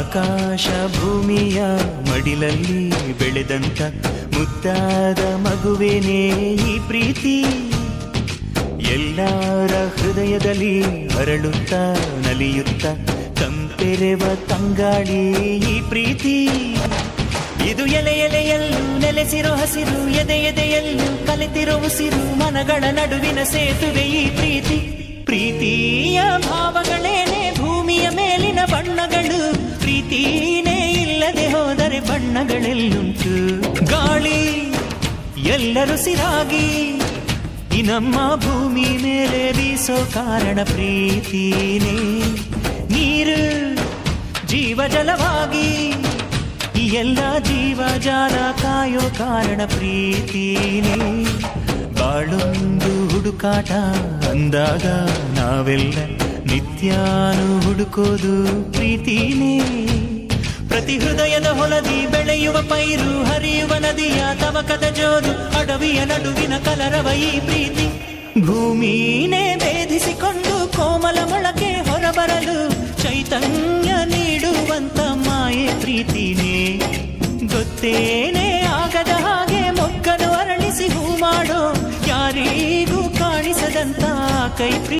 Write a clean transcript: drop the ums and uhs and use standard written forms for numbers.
ಆಕಾಶ ಭೂಮಿಯ ಮಡಿಲಲ್ಲಿ ಬೆಳೆದಂತ ಮುದ್ದಾದ ಮಗುವೇನೇ ಈ ಪ್ರೀತಿ. ಎಲ್ಲರ ಹೃದಯದಲ್ಲಿ ಹರಳುತ್ತ ನಲಿಯುತ್ತ ಕಂಪೆರೆವ ತಂಗಾಳಿ ಈ ಪ್ರೀತಿ. ಇದು ಎಲೆ ಎಲೆಯಲ್ಲೂ ನೆಲೆಸಿರೋ ಹಸಿರು, ಎದೆ ಎದೆಯಲ್ಲೂ ಕಲೆತಿರೋ ಉಸಿರು, ಮನಗಳ ನಡುವಿನ ಸೇತುವೆ ಈ ಪ್ರೀತಿ. ಪ್ರೀತಿಯ ಭಾವಗಳೇನೆ ಭೂಮಿಯ ಮೇಲಿನ ಬಣ್ಣಗಳು, ಪ್ರೀತಿನೇ ಇಲ್ಲದೆ ಹೋದರೆ ಬಣ್ಣಗಳೆಲ್ಲುಂಟು. ಗಾಳಿ ಎಲ್ಲರೂ ಸಿರಾಗಿ ಈ ನಮ್ಮ ಭೂಮಿ ಮೇಲೆ ಬೀಸೋ ಕಾರಣ ಪ್ರೀತಿನೇ. ನೀರು ಜೀವ ಜಲವಾಗಿ ಈ ಎಲ್ಲ ಜೀವ ಜಾಲ ಕಾಯೋ ಕಾರಣ ಪ್ರೀತಿನೇ. ಬಾಳೊಂದು ಹುಡುಕಾಟ ಅಂದಾಗ ನಾವೆಲ್ಲ ನಿತ್ಯಾನು ಹುಡುಕೋದು ಪ್ರೀತಿನೇ. ಪ್ರತಿ ಹೃದಯದ ಹೊಲದಿ ಬೆಳೆಯುವ ಪೈರು, ಹರಿಯುವ ನದಿಯ ತವಕದ ಜೋರು, ಅಡವಿಯ ನಡುವಿನ ಕಲರವ ಈ ಪ್ರೀತಿ. ಭೂಮಿನೇ ಭೇದಿಸಿಕೊಂಡು ಕೋಮಲ ಮೊಳಕೆ ಹೊರಬರಲು ಚೈತನ್ಯ ನೀಡುವಂತ ಮಾಯೆ ಪ್ರೀತಿನೇ. ಗೊತ್ತೇನೆ ಆಗದ ಹಾಗೆ ಮೊಗ್ಗನು ಅರಳಿಸಿ ಹೂ ಮಾಡೋ ಯಾರಿಗೂ ಕಾಣಿಸದಂತ ಕೈ